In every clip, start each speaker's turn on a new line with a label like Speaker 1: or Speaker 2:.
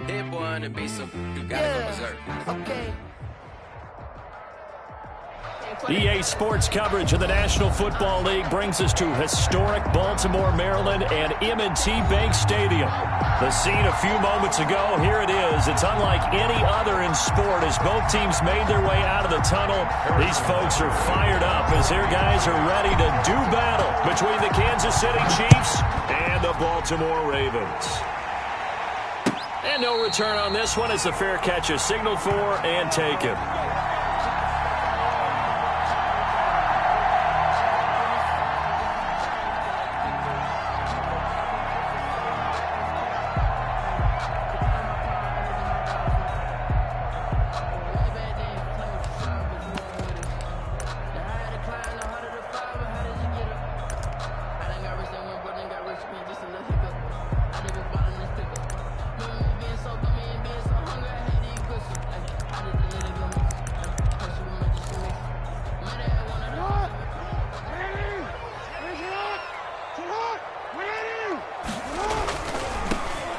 Speaker 1: Hit one and be some. You gotta go berserk.
Speaker 2: Okay.
Speaker 3: EA Sports coverage of the National Football League brings us to historic Baltimore, Maryland, and M&T Bank Stadium. The scene a few moments ago, here it is. It's unlike any other in sport as both teams made their way out of the tunnel. These folks are fired up as their guys are ready to do battle between the Kansas City Chiefs and the Baltimore Ravens. And no return on this one as the fair catch is signaled for and taken.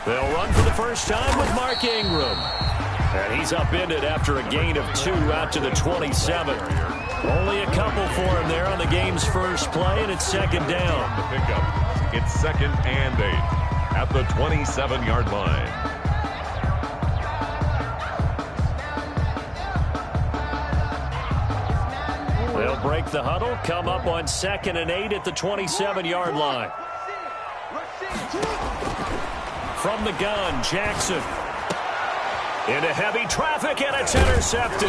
Speaker 3: They'll run for the first time with Mark Ingram. And he's upended after a gain of 2 out to the 27. Only a couple for him there on the game's first play, and it's second down.
Speaker 4: The pickup. It's 2nd and 8 at the 27-yard line.
Speaker 3: They'll break the huddle, come up on 2nd and 8 at the 27-yard line. From the gun, Jackson. Into heavy traffic, and it's intercepted.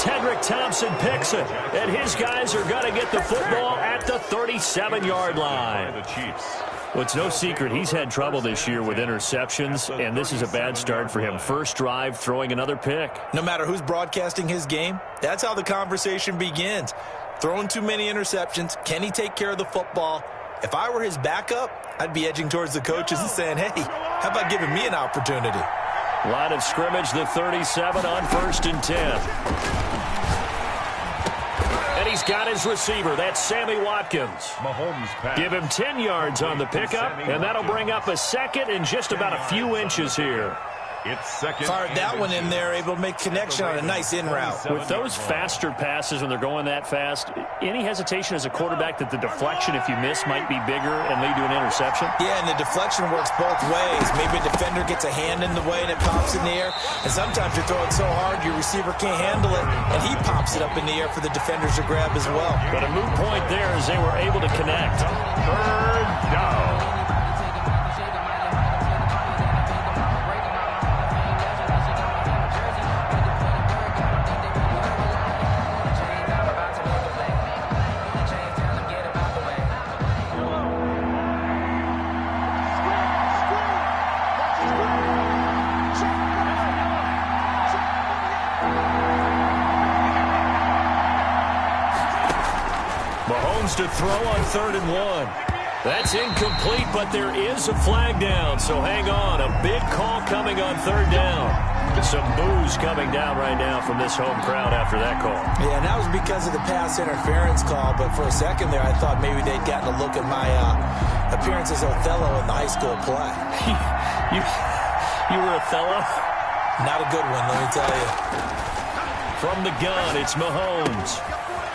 Speaker 3: Tedrick Thompson picks it, and his guys are going to get the football at the 37-yard line.
Speaker 4: The Chiefs.
Speaker 3: Well, it's no secret he's had trouble this year with interceptions, and this is a bad start for him. First drive, throwing another pick.
Speaker 5: No matter who's broadcasting his game, that's how the conversation begins. Throwing too many interceptions, can he take care of the football? If I were his backup, I'd be edging towards the coaches and saying, hey, how about giving me an opportunity?
Speaker 3: Line of scrimmage, the 37 on 1st and 10. And he's got his receiver. That's Sammy Watkins.
Speaker 4: Mahomes pass.
Speaker 3: Give him 10 yards on the pickup, and that'll bring up a second and just about a few inches here.
Speaker 4: It's 2nd.
Speaker 5: Fired that one in there, able to make connection on a nice in route.
Speaker 3: With those faster passes when they're going that fast, any hesitation as a quarterback that the deflection, if you miss, might be bigger and lead to an interception?
Speaker 5: Yeah, and the deflection works both ways. Maybe a defender gets a hand in the way and it pops in the air. And sometimes you throw it so hard your receiver can't handle it, and he pops it up in the air for the defenders to grab as well.
Speaker 3: But a moot point there as they were able to connect.
Speaker 4: 3rd down.
Speaker 3: To throw on 3rd and 1. That's incomplete, but there is a flag down, so hang on. A big call coming on 3rd down. Some boos coming down right now from this home crowd after that call.
Speaker 5: Yeah, and that was because of the pass interference call, but for a second there I thought maybe they'd gotten a look at my appearance as Othello in the high school play.
Speaker 3: You were Othello?
Speaker 5: Not a good one, let me tell you.
Speaker 3: From the gun, it's Mahomes.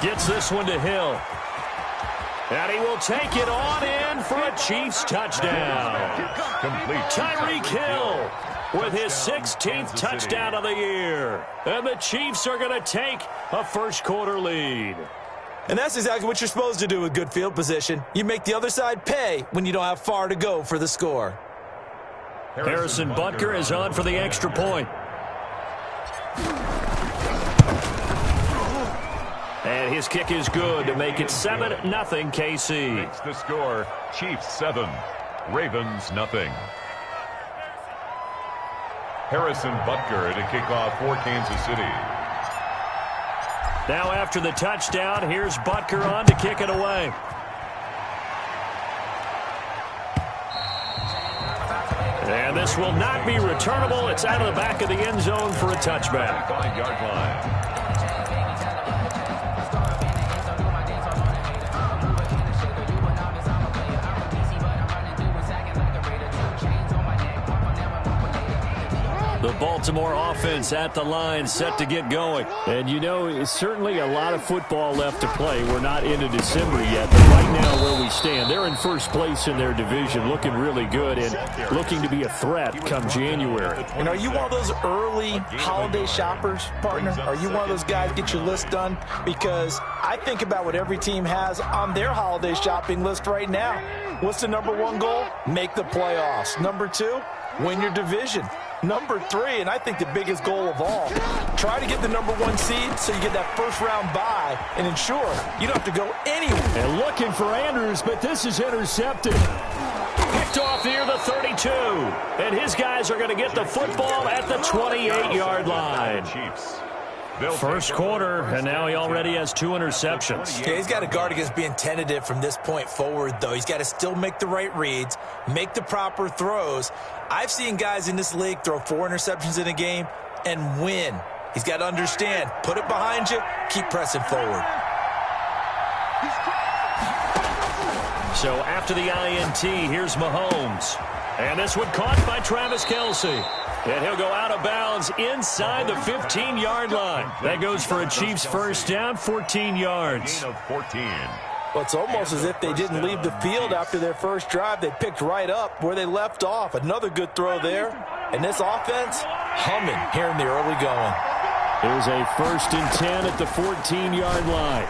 Speaker 3: Gets this one to Hill. And he will take it on in for a Chiefs touchdown.
Speaker 4: Complete.
Speaker 3: Tyreek Hill with his 16th touchdown of the year. And the Chiefs are going to take a first-quarter lead.
Speaker 5: And that's exactly what you're supposed to do with good field position. You make the other side pay when you don't have far to go for the score.
Speaker 3: Harrison Butker is on for the extra point. And his kick is good to make it 7-0 KC.
Speaker 4: Makes the score, Chiefs 7, Ravens nothing. Harrison Butker to kick off for Kansas City.
Speaker 3: Now after the touchdown, here's Butker on to kick it away. And this will not be returnable. It's out of the back of the end zone for a touchback.
Speaker 4: 5-yard line.
Speaker 3: Baltimore offense at the line, set to get going. And, you know, it's certainly a lot of football left to play. We're not into December yet, but right now where we stand, they're in first place in their division, looking really good and looking to be a threat come January.
Speaker 5: And are you one of those early holiday shoppers, partner? Are you one of those guys get your list done? Because I think about what every team has on their holiday shopping list right now. What's the number one goal? Make the playoffs. Number two, win your division. Number three, and I think the biggest goal of all, try to get the number one seed so you get that first round bye and ensure you don't have to go anywhere.
Speaker 3: And looking for Andrews, but this is intercepted. Picked off near the 32. And his guys are going to get the football at the 28-yard line. First quarter, and now he already has 2 interceptions.
Speaker 5: Yeah, he's got to guard against being tentative from this point forward, though. He's got to still make the right reads, make the proper throws. I've seen guys in this league throw 4 interceptions in a game and win. He's got to understand, put it behind you, keep pressing forward.
Speaker 3: So after the INT, here's Mahomes. And this one caught by Travis Kelce. And he'll go out of bounds inside the 15-yard line. That goes for a Chiefs first down, 14 yards.
Speaker 5: Well, it's almost as if they didn't leave the field after their first drive. They picked right up where they left off. Another good throw there. And this offense, humming here in the early going.
Speaker 3: Here's a 1st and 10 at the 14-yard line.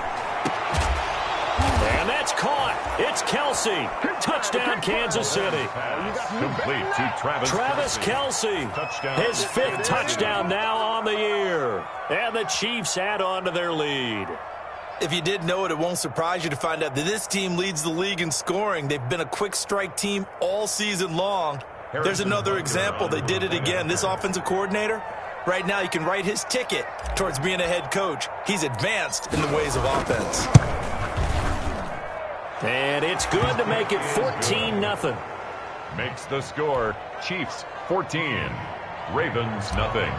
Speaker 3: And that's caught. It's Kelce. Touchdown, Kansas City.
Speaker 4: Complete to
Speaker 3: Travis Kelce. His 5th touchdown now on the year. And the Chiefs add on to their lead.
Speaker 5: If you didn't know it, it won't surprise you to find out that this team leads the league in scoring. They've been a quick strike team all season long. There's another example. They did it again. This offensive coordinator, right now you can write his ticket towards being a head coach. He's advanced in the ways of offense.
Speaker 3: And it's good to make it 14-0.
Speaker 4: Makes the score Chiefs 14, Ravens nothing.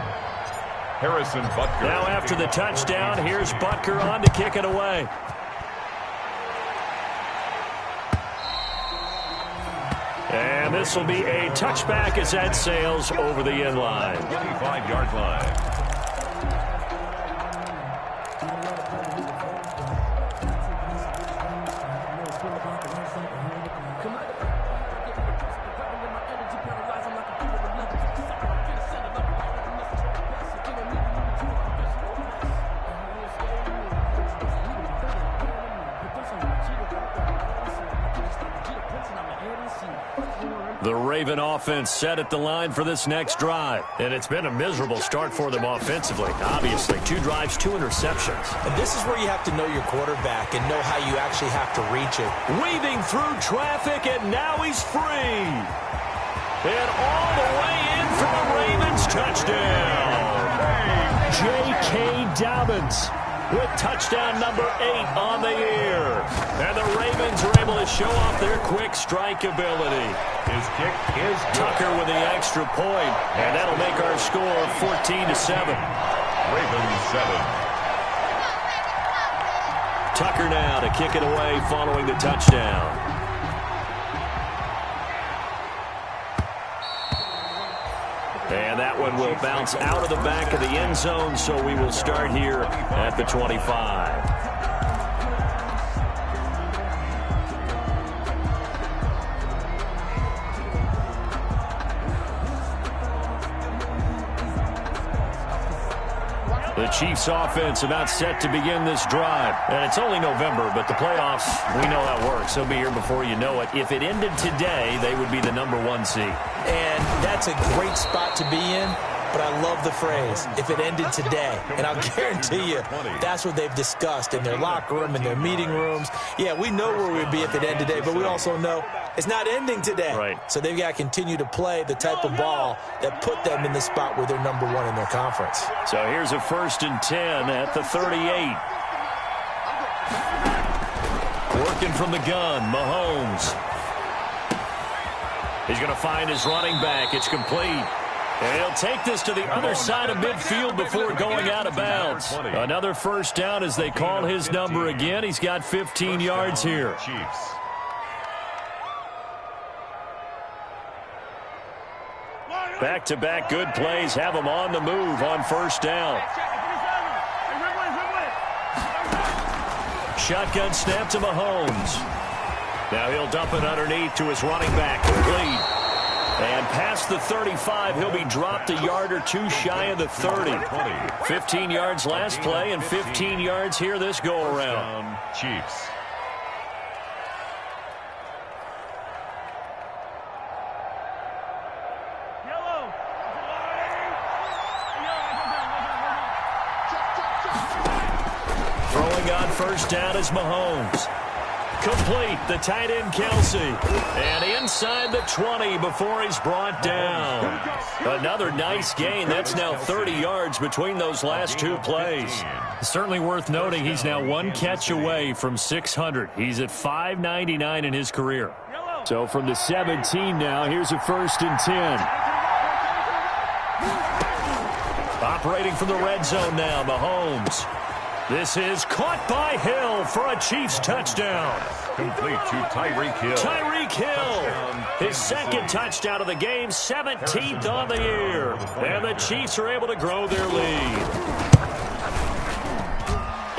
Speaker 4: Harrison Butker.
Speaker 3: Now after the touchdown, here's Butker on to kick it away. And this will be a touchback as that sails over the end line.
Speaker 4: 25-yard line.
Speaker 3: The Raven offense set at the line for this next drive. And it's been a miserable start for them offensively. Obviously, 2 drives, 2 interceptions.
Speaker 5: And this is where you have to know your quarterback and know how you actually have to reach it.
Speaker 3: Weaving through traffic, and now he's free. And all the way in for a Ravens touchdown. J.K. Dobbins with touchdown number 8 on the year. And the Ravens are able to show off their quick strike ability.
Speaker 4: His kick is
Speaker 3: Tucker with the extra point, and that'll make our score 14-7.
Speaker 4: Ravens 7.
Speaker 3: Tucker now to kick it away following the touchdown. And that one will bounce out of the back of the end zone, so we will start here at the 25. The Chiefs offense about set to begin this drive. And it's only November, but the playoffs, we know how it works. They'll be here before you know it. If it ended today, they would be the number 1 seed.
Speaker 5: And that's a great spot to be in, but I love the phrase, if it ended today. And I'll guarantee you, that's what they've discussed in their locker room, in their meeting rooms. Yeah, we know where we'd be if it ended today, but we also know it's not ending today.
Speaker 3: Right.
Speaker 5: So they've got to continue to play the type of ball that put them in the spot where they're number 1 in their conference.
Speaker 3: So here's a 1st and 10 at the 38. Working from the gun, Mahomes. He's going to find his running back. It's complete. And he'll take this to the other side of midfield before going out of bounds. Another first down as they call his number again. He's got 15 yards here. Back-to-back good plays have him on the move on first down. Shotgun snap to Mahomes. Now he'll dump it underneath to his running back. Complete. And past the 35, he'll be dropped a yard or two shy of the 30. 15 yards last play and 15 yards here this go-around.
Speaker 4: Chiefs.
Speaker 3: Throwing on first down is Mahomes. Complete, the tight end Kelsey. And inside the 20 before he's brought down. Another nice gain. That's now 30 yards between those last two plays. Certainly worth noting he's now one catch away from 600. He's at 599 in his career. So from the 17 now, here's a 1st and 10. Operating from the red zone now, Mahomes. This is caught by Hill for a Chiefs touchdown.
Speaker 4: Complete to Tyreek Hill.
Speaker 3: Tyreek Hill, his second touchdown of the game, 17th on the year. And the Chiefs are able to grow their lead.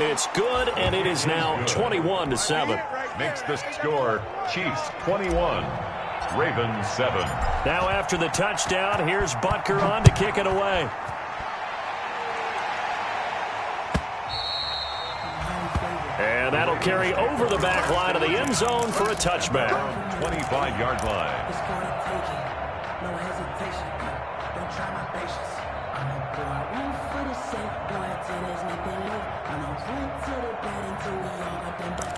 Speaker 3: It's good, and it is now 21-7.
Speaker 4: Makes the score Chiefs 21, Ravens 7.
Speaker 3: Now after the touchdown, here's Butker on to kick it away. And that'll carry over the back line of the end zone for a touchback.
Speaker 4: 25-yard line.
Speaker 2: No hesitation. Don't try my patience. I'm a boy. One for the safe boy. Till there's nothing left. I'm a run to the bed until we all got them but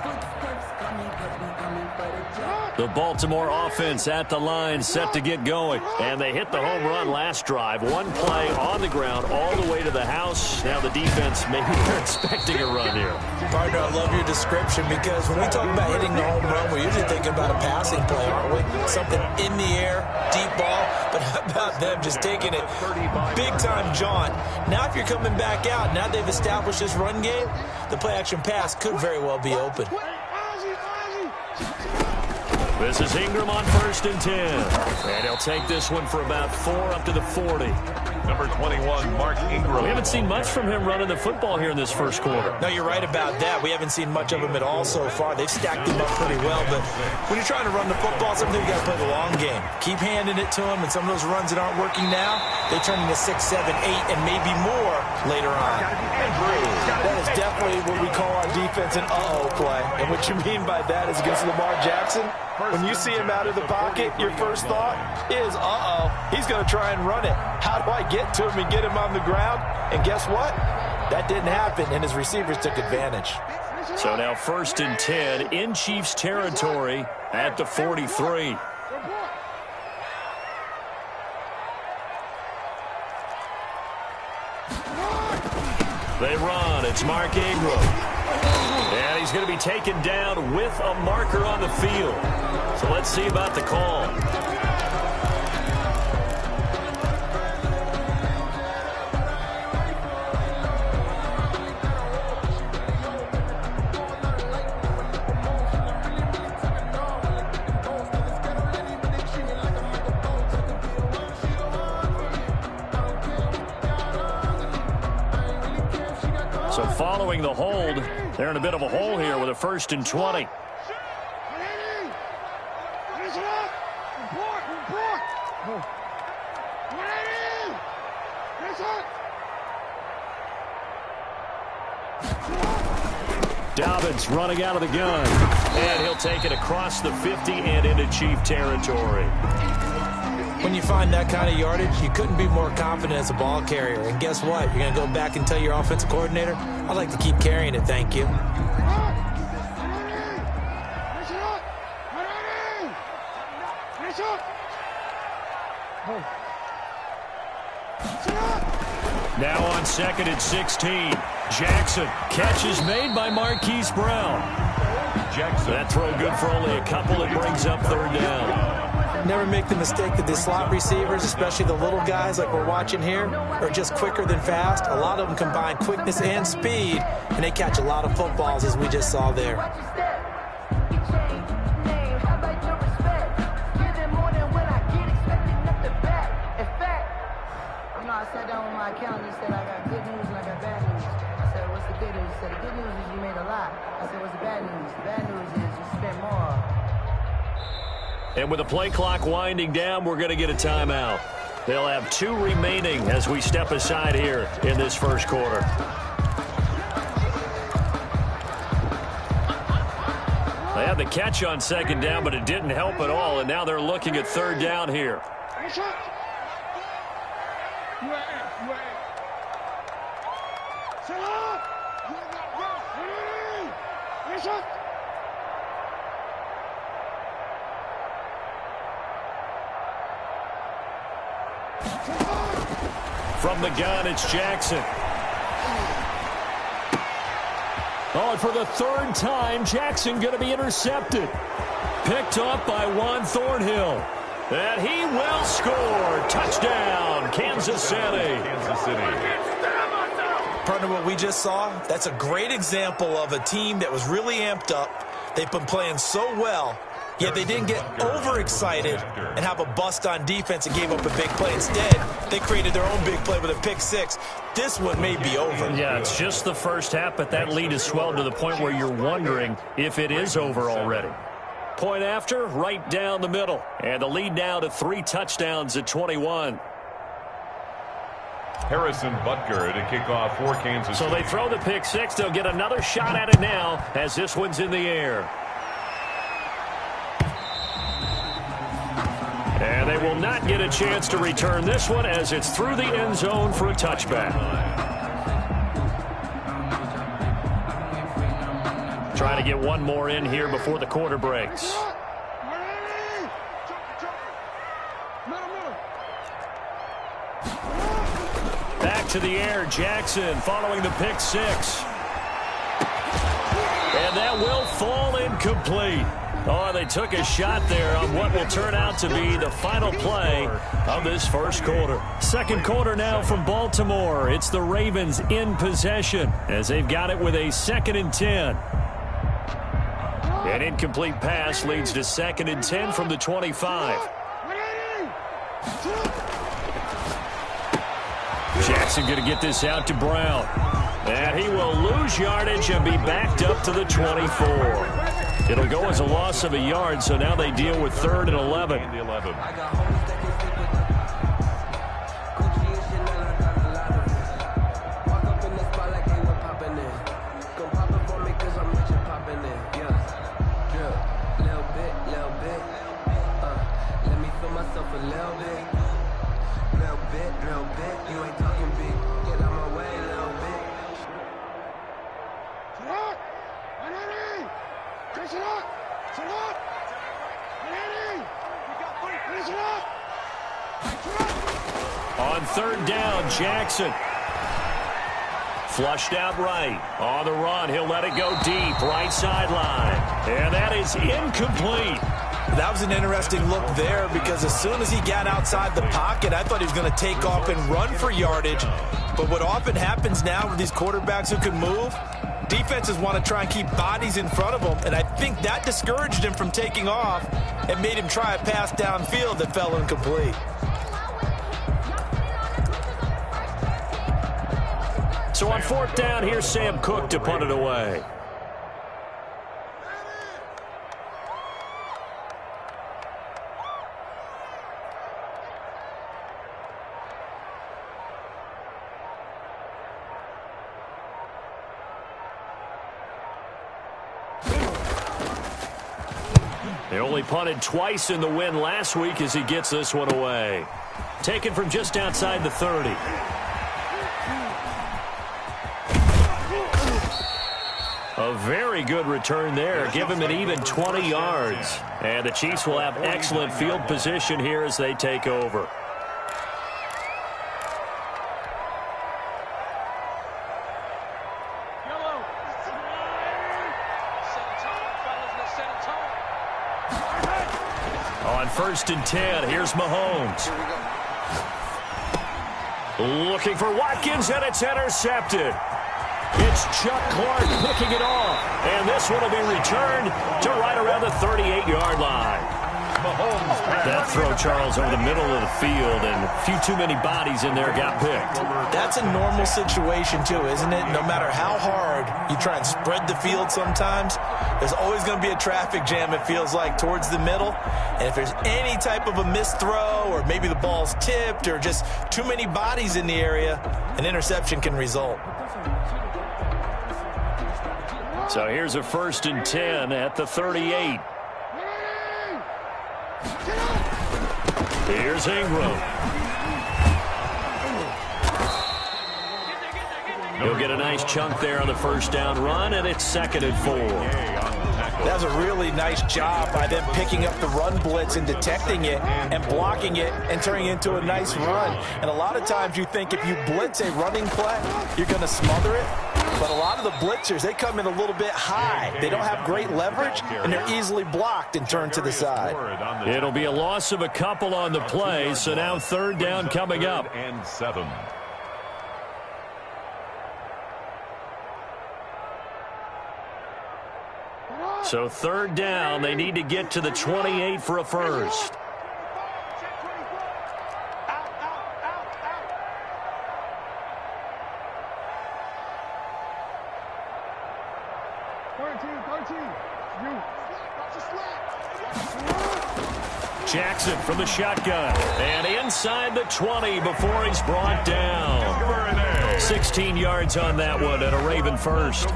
Speaker 2: footsteps coming because we coming for the job.
Speaker 3: The Baltimore offense at the line, set to get going. And they hit the home run last drive. One play on the ground all the way to the house. Now the defense, maybe they're expecting a run here.
Speaker 5: Partner, I love your description because when we talk about hitting the home run, we're usually thinking about a passing play, aren't we? Something in the air, deep ball. But how about them just taking it big-time jaunt? Now if you're coming back out, now they've established this run game, the play-action pass could very well be open.
Speaker 3: This is Ingram on 1st and 10. And he'll take this one for about 4 up to the 40.
Speaker 4: Number 21, Mark Ingram.
Speaker 3: We haven't seen much from him running the football here in this first quarter.
Speaker 5: No, you're right about that. We haven't seen much of him at all so far. They've stacked him up pretty well. But when you're trying to run the football, sometimes you got to play the long game. Keep handing it to him, and some of those runs that aren't working now, they turn into 6, 7, 8, and maybe more later on. That is definitely what we call our defense an uh-oh play. And what you mean by that is against Lamar Jackson, when you see him out of the pocket, your first thought is, uh-oh, he's going to try and run it. How do I get to him and get him on the ground? And guess what? That didn't happen, and his receivers took advantage.
Speaker 3: So now 1st and 10 in Chiefs territory at the 43. They run. It's Mark Ingram. And he's going to be taken down with a marker on the field. So let's see about the call. So following the hold, they're in a bit of a hole here with a 1st and 20. Dobbins running out of the gun. And he'll take it across the 50 and into Chief territory.
Speaker 5: When you find that kind of yardage, you couldn't be more confident as a ball carrier. And guess what? You're going to go back and tell your offensive coordinator, I'd like to keep carrying it, thank you.
Speaker 3: Now on 2nd and 16. Jackson. Catch is made by Marquise Brown.
Speaker 4: Jackson.
Speaker 3: That throw good for only a couple. It brings up 3rd down.
Speaker 5: Never make the mistake that the slot receivers, especially the little guys like we're watching here, are just quicker than fast. A lot of them combine quickness and speed, and they catch a lot of footballs, as we just saw there.
Speaker 2: my calendar, he said, I got good news and I got bad news. I said, what's the good news? He said, the good news is you made a lot. I said, what's the bad news? The bad news is you spent more.
Speaker 3: And with the play clock winding down, we're going to get a timeout. They'll have 2 remaining as we step aside here in this first quarter. They had the catch on second down, but it didn't help at all, and now they're looking at third down here. From the gun, it's Jackson. Oh, and for the 3rd time, Jackson going to be intercepted. Picked up by Juan Thornhill. And he will score. Touchdown, Kansas City.
Speaker 4: Kansas City.
Speaker 5: Partner, what we just saw, that's a great example of a team that was really amped up. They've been playing so well, yet they didn't get overexcited and have a bust on defense and gave up a big play. Instead, they created their own big play with a pick 6. This one may be over.
Speaker 3: Yeah, it's just the first half, but that lead has swelled to the point where you're wondering if it is over already. Point after, right down the middle. And the lead now to 3 touchdowns at 21.
Speaker 4: Harrison Butker to kick off for Kansas City.
Speaker 3: So they throw the pick 6. They'll get another shot at it now as this one's in the air. And they will not get a chance to return this one as it's through the end zone for a touchback. Trying to get one more in here before the quarter breaks. Back to the air, Jackson following the pick 6. And that will fall incomplete. Oh, they took a shot there on what will turn out to be the final play of this first quarter. Second quarter now from Baltimore. It's the Ravens in possession as they've got it with a 2nd and 10. An incomplete pass leads to 2nd and 10 from the 25. Jackson going to get this out to Brown. And he will lose yardage and be backed up to the 24. It'll go as a loss of a yard, so now they deal with 3rd and 11. On 3rd down, Jackson. Flushed out right. On the run, he'll let it go deep. Right sideline. And that is incomplete.
Speaker 5: That was an interesting look there because as soon as he got outside the pocket, I thought he was going to take off and run for yardage. But what often happens now with these quarterbacks who can move, defenses want to try and keep bodies in front of them, and I think that discouraged him from taking off and made him try a pass downfield that fell incomplete.
Speaker 3: So on 4th down, here's Sam Cook to punt it away. They only punted twice in the win last week as he gets this one away. Taken from just outside the 30. A very good return there. Give him an even 20 yards. And the Chiefs will have excellent field position here as they take over. On 1st and 10, here's Mahomes. Looking for Watkins, and it's intercepted. It's Chuck Clark picking it off. And this one will be returned to right around the 38-yard line. That throw, Charles, over the middle of the field, and a few too many bodies in there got picked.
Speaker 5: That's a normal situation, too, isn't it? No matter how hard you try and spread the field sometimes, there's always going to be a traffic jam, it feels like, towards the middle. And if there's any type of a missed throw, or maybe the ball's tipped, or just too many bodies in the area, an interception can result.
Speaker 3: So here's a 1st and 10 at the 38. Here's Ingram. He'll get a nice chunk there on the 1st down run, and it's 2nd and 4.
Speaker 5: That was a really nice job by them picking up the run blitz and detecting it and blocking it and turning it into a nice run. And a lot of times you think if you blitz a running play, you're going to smother it. But a lot of the blitzers, they come in a little bit high. They don't have great leverage, and they're easily blocked and turned to the side.
Speaker 3: It'll be a loss of a couple on the play, so now 3rd down coming up.
Speaker 4: And 7.
Speaker 3: So 3rd down, they need to get to the 28 for a first. Jackson from the shotgun, and inside the 20 before he's brought down. 16 yards on that one, and a Raven first.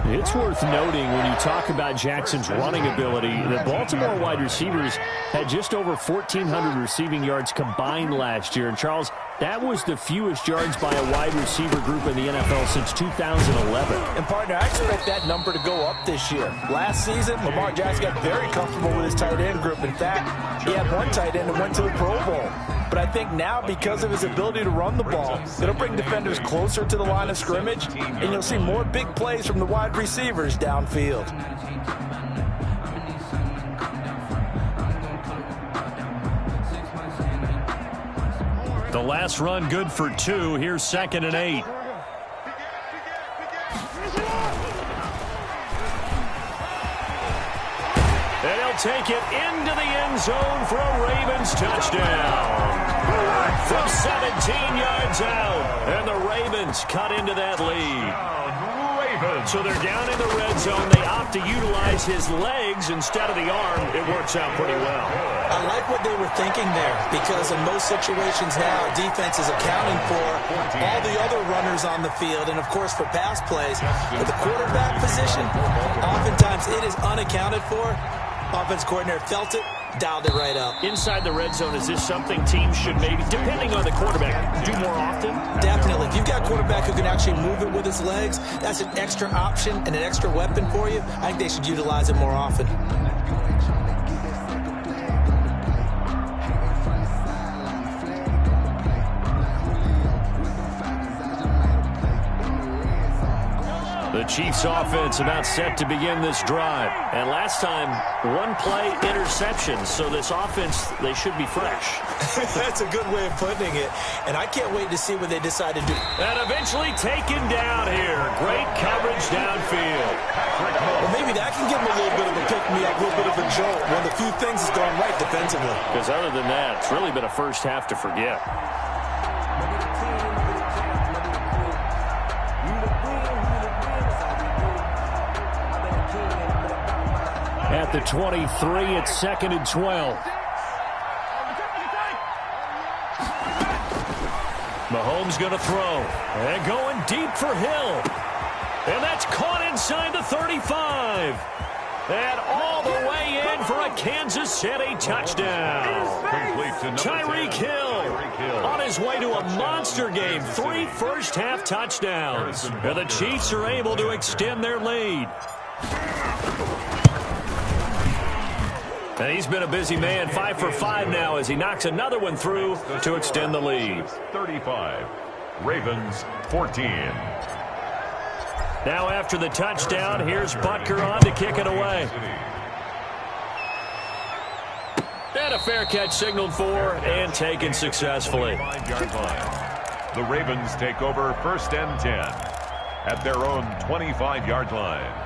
Speaker 3: It's worth noting when you talk about Jackson's running ability, the Baltimore wide receivers had just over 1,400 receiving yards combined last year. And, Charles, that was the fewest yards by a wide receiver group in the NFL since 2011.
Speaker 5: And, partner, I expect that number to go up this year. Last season, Lamar Jackson got very comfortable with his tight end group. In fact, he had one tight end that went to the Pro Bowl. But I think now, because of his ability to run the ball, it'll bring defenders closer to the line of scrimmage, and you'll see more big plays from the wide receivers downfield.
Speaker 3: The last run good for 2. Here's 2nd and 8. And he'll take it into the end zone for a Ravens touchdown. From 17 yards out, and the Ravens cut into that lead. So they're down in the red zone. They opt to utilize his legs instead of the arm. It works out pretty well.
Speaker 5: I like what they were thinking there, because in most situations now, defense is accounting for all the other runners on the field, and, of course, for pass plays. But the quarterback position, oftentimes it is unaccounted for. Offense coordinator felt it, dialed it right up.
Speaker 3: Inside the red zone, is this something teams should maybe, depending on the quarterback, do more often?
Speaker 5: Definitely. If you've got a quarterback who can actually move it with his legs, that's an extra option and an extra weapon for you. I think they should utilize it more often.
Speaker 3: The Chiefs offense about set to begin this drive. And last time, one play interception. So this offense, they should be fresh.
Speaker 5: That's a good way of putting it. And I can't wait to see what they decide to do.
Speaker 3: And eventually taken down here. Great coverage downfield.
Speaker 5: Well, maybe that can give them a little bit of a pick-me-up, a little bit of a jolt. One of the few things that's gone right defensively.
Speaker 3: Because other than that, it's really been a first half to forget. At the 23, it's 2nd and 12. Mahomes going to throw. And going deep for Hill. And that's caught inside the 35. And all the way in for a Kansas City touchdown. Tyreek Hill on his way to a monster game. 3 first-half touchdowns. And the Chiefs are able to extend their lead. And he's been a busy man, 5 for 5 now as he knocks another one through to extend the lead.
Speaker 4: 35, Ravens 14.
Speaker 3: Now after the touchdown, here's Butker on to kick it away. And a fair catch signaled for and taken successfully.
Speaker 4: The Ravens take over 1st and 10 at their own 25-yard line.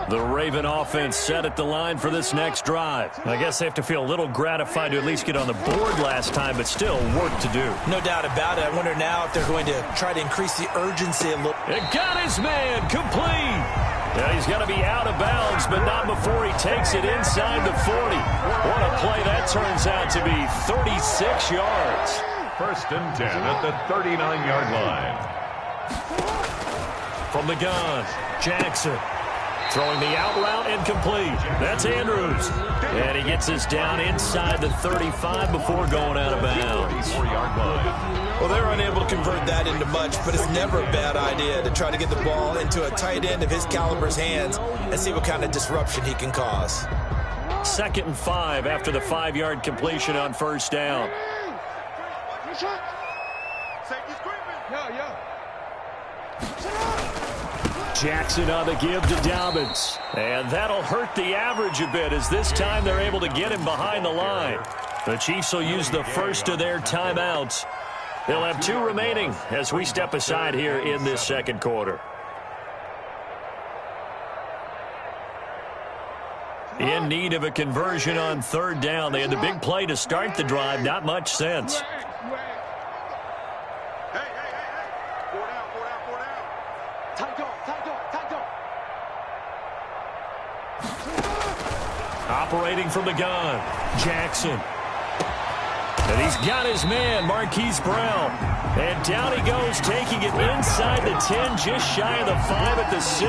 Speaker 3: The Raven offense set at the line for this next drive. I guess they have to feel a little gratified to at least get on the board last time, but still work to do.
Speaker 5: No doubt about it. I wonder now if they're going to try to increase the urgency a little.
Speaker 3: It got his man complete. Yeah, he's got to be out of bounds, but not before he takes it inside the 40. What a play that turns out to be, 36 yards.
Speaker 4: 1st and 10 at the 39-yard line.
Speaker 3: From the gun, Jackson. Throwing the out route incomplete. That's Andrews. And he gets this down inside the 35 before going out of bounds.
Speaker 5: Well, they're unable to convert that into much, but it's never a bad idea to try to get the ball into a tight end of his caliber's hands and see what kind of disruption he can cause.
Speaker 3: 2nd and 5 after the 5-yard completion on 1st down. Jackson on the give to Dobbins. And that'll hurt the average a bit as this time they're able to get him behind the line. The Chiefs will use the first of their timeouts. They'll have 2 remaining as we step aside here in this 2nd quarter. In need of a conversion on 3rd down. They had the big play to start the drive. Not much sense. Operating from the gun, Jackson. And he's got his man, Marquise Brown. And down he goes, taking it inside the 10, just shy of the 5 at the 6.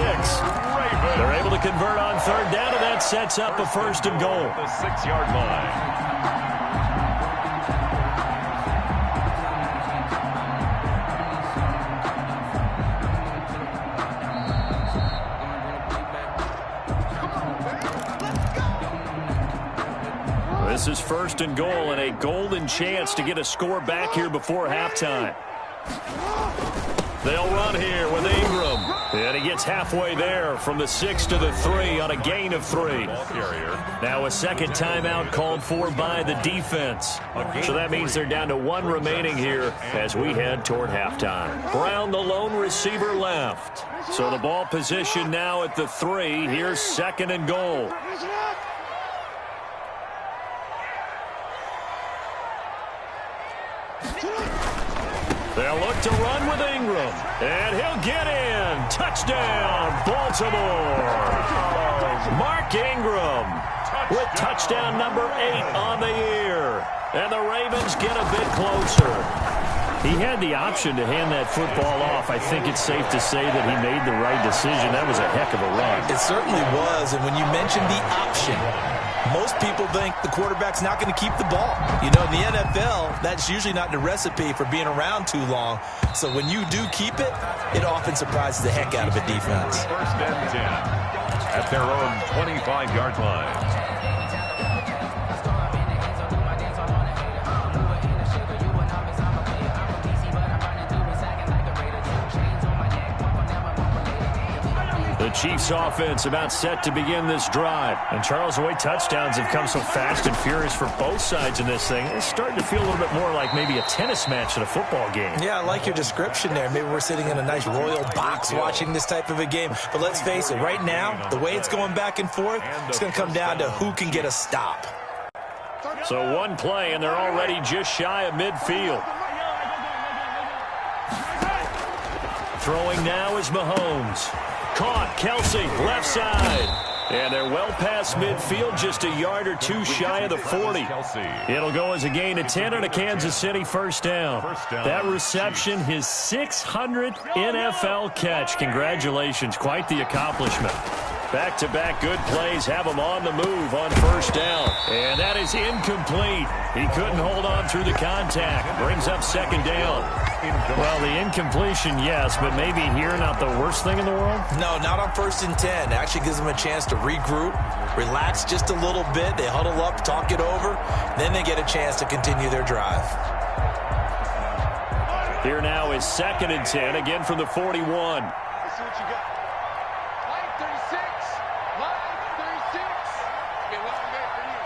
Speaker 3: They're able to convert on 3rd down, and that sets up a 1st and goal.
Speaker 4: The 6-yard line.
Speaker 3: This is 1st and goal and a golden chance to get a score back here before halftime. They'll run here with Ingram. And he gets halfway there from the 6 to the 3 on a gain of 3. Now a 2nd timeout called for by the defense. So that means they're down to 1 remaining here as we head toward halftime. Brown, the lone receiver, left. So the ball position now at the 3. Here's 2nd and goal. They'll look to run with Ingram. And he'll get in. Touchdown, Baltimore. Mark Ingram with touchdown number 8 on the year. And the Ravens get a bit closer. He had the option to hand that football off. I think it's safe to say that he made the right decision. That was a heck of a run.
Speaker 5: It certainly was. And when you mentioned the option, most people think the quarterback's not going to keep the ball. You know, in the NFL, that's usually not the recipe for being around too long. So when you do keep it, it often surprises the heck out of a defense.
Speaker 4: 1st and 10 at their own 25-yard line.
Speaker 3: The Chiefs offense about set to begin this drive. And Charles, the way touchdowns have come so fast and furious for both sides in this thing, it's starting to feel a little bit more like maybe a tennis match at a football game.
Speaker 5: Yeah, I like your description there. Maybe we're sitting in a nice royal box watching this type of a game. But let's face it, right now, the way it's going back and forth, it's going to come down to who can get a stop.
Speaker 3: So 1 play, and they're already just shy of midfield. Throwing now is Mahomes. Caught, Kelsey, left side. And they're well past midfield, just a yard or 2 shy of the 40. It'll go as a gain of 10 on a Kansas City 1st down. That reception, his 600th NFL catch. Congratulations, quite the accomplishment. Back-to-back good plays have him on the move on 1st down. And that is incomplete. He couldn't hold on through the contact. Brings up 2nd down. Well, the incompletion, yes, but maybe here not the worst thing in the world?
Speaker 5: No, not on 1st and 10. It actually gives them a chance to regroup, relax just a little bit. They huddle up, talk it over. Then they get a chance to continue their drive.
Speaker 3: Here now is 2nd and 10, again from the 41.
Speaker 6: Let's see what you got. Line 36. Line 36. Get long man for you.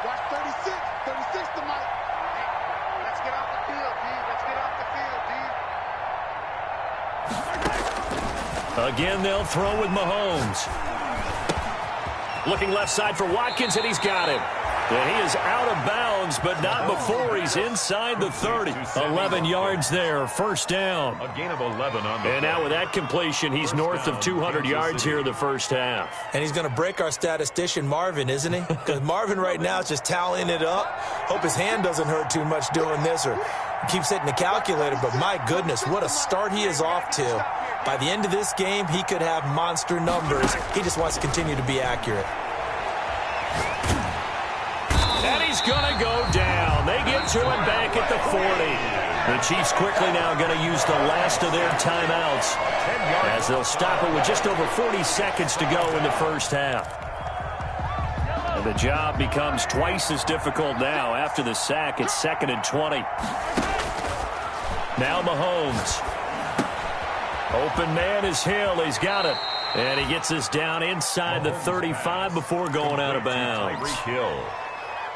Speaker 6: Watch 36. 36 to Mike. Hey, let's get off the field, D. Let's get off the field, D.
Speaker 3: Again, they'll throw with Mahomes. Looking left side for Watkins, and he's got him. And he is out of bounds, but not before he's inside the 30. 11 yards there, first down.
Speaker 4: A gain of 11 on the
Speaker 3: And now with that completion, he's north of 200 yards here in the first half.
Speaker 5: And he's going to break our statistician, Marvin, isn't he? Because Marvin right now is just tallying it up. Hope his hand doesn't hurt too much doing this or keeps hitting the calculator. But my goodness, what a start he is off to. By the end of this game, he could have monster numbers. He just wants to continue to be accurate.
Speaker 3: And he's going to go down. They get to him back at the 40. The Chiefs quickly now going to use the last of their timeouts as they'll stop it with just over 40 seconds to go in the first half. And the job becomes twice as difficult now after the sack. It's 2nd and 20. Now Mahomes. Open man is Hill. He's got it. And he gets us down inside the 35 before going out of bounds.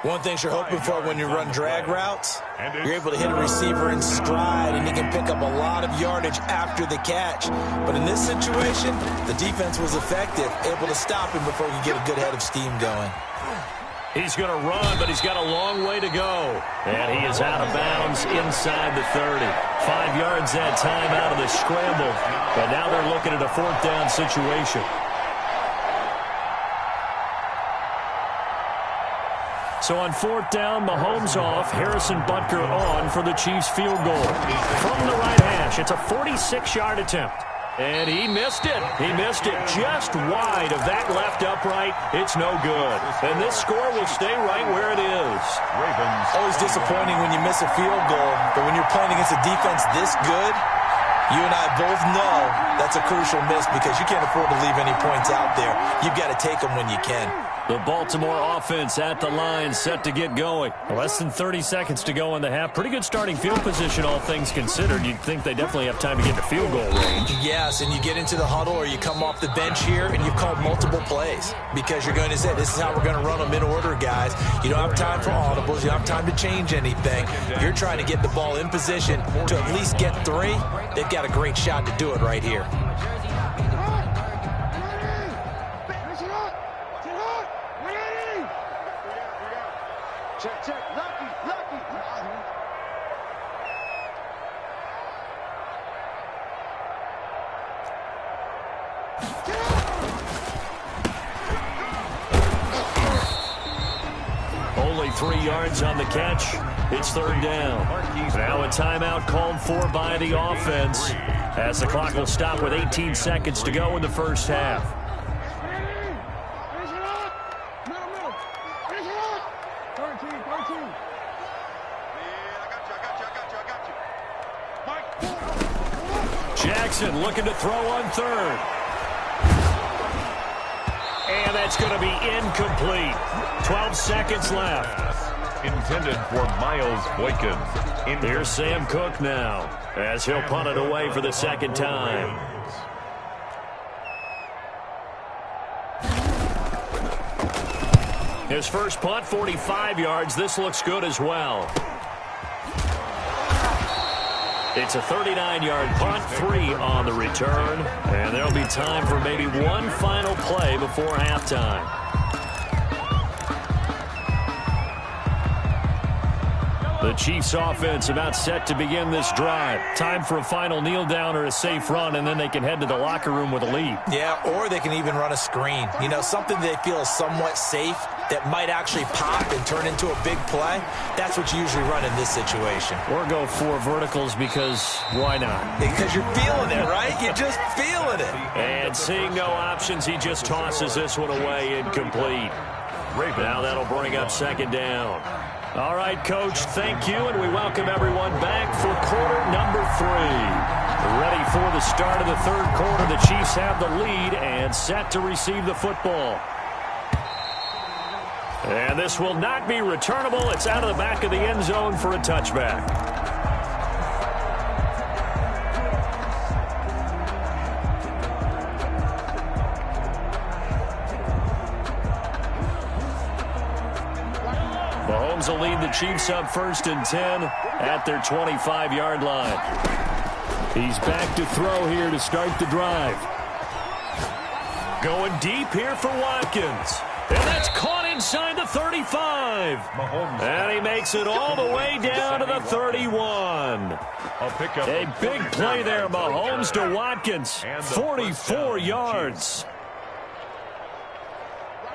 Speaker 5: One thing you're hoping for when you run drag routes, you're able to hit a receiver in stride, and he can pick up a lot of yardage after the catch. But in this situation, the defense was effective, able to stop him before he could get a good head of steam going.
Speaker 3: He's going to run, but he's got a long way to go. And he is out of bounds inside the 30. 5 yards that time out of the scramble. But now they're looking at a 4th down situation. So on 4th down, Mahomes off, Harrison Butker on for the Chiefs field goal. From the right hash, it's a 46-yard attempt. And he missed it. He missed it just wide of that left upright. It's no good. And this score will stay right where it is.
Speaker 4: Ravens.
Speaker 5: Always disappointing when you miss a field goal, but when you're playing against a defense this good, you and I both know that's a crucial miss because you can't afford to leave any points out there. You've got to take them when you can.
Speaker 3: The Baltimore offense at the line, set to get going. Less than 30 seconds to go in the half. Pretty good starting field position, all things considered. You'd think they definitely have time to get to field goal range.
Speaker 5: Yes, and you get into the huddle or you come off the bench here and you've called multiple plays because you're going to say, this is how we're going to run them in order, guys. You don't have time for audibles. You don't have time to change anything. You're trying to get the ball in position to at least get 3. They've got a great shot to do it right here.
Speaker 6: Check. Lucky.
Speaker 3: Only 3 yards on the catch. It's 3rd down. Now a timeout called for by the offense as the clock will stop with 18 seconds to go in the first half. Jackson looking to throw on 3rd. And that's going to be incomplete. 12 seconds left.
Speaker 4: Intended for Miles Boykin.
Speaker 3: Here's Sam Cook now as he'll punt it away for the 2nd time. His first punt, 45 yards. This looks good as well. It's a 39-yard punt, 3 on the return, and there'll be time for maybe one final play before halftime. The Chiefs offense about set to begin this drive. Time for a final kneel down or a safe run, and then they can head to the locker room with a lead.
Speaker 5: Yeah, or they can even run a screen. You know, something they feel is somewhat safe that might actually pop and turn into a big play. That's what you usually run in this situation.
Speaker 3: Or go 4 verticals because why not?
Speaker 5: Because you're feeling it, right? You're just feeling it.
Speaker 3: And seeing no options, he just tosses this one away incomplete. Now that'll bring up 2nd down. All right, Coach, thank you, and we welcome everyone back for quarter number 3. Ready for the start of the 3rd quarter. The Chiefs have the lead and set to receive the football. And this will not be returnable. It's out of the back of the end zone for a touchback. Mahomes will lead the Chiefs up 1st and 10 at their 25-yard line. He's back to throw here to start the drive. Going deep here for Watkins. And that's caught inside the 35. And he makes it all the way down to the 31. A big play there, Mahomes to Watkins. 44 yards.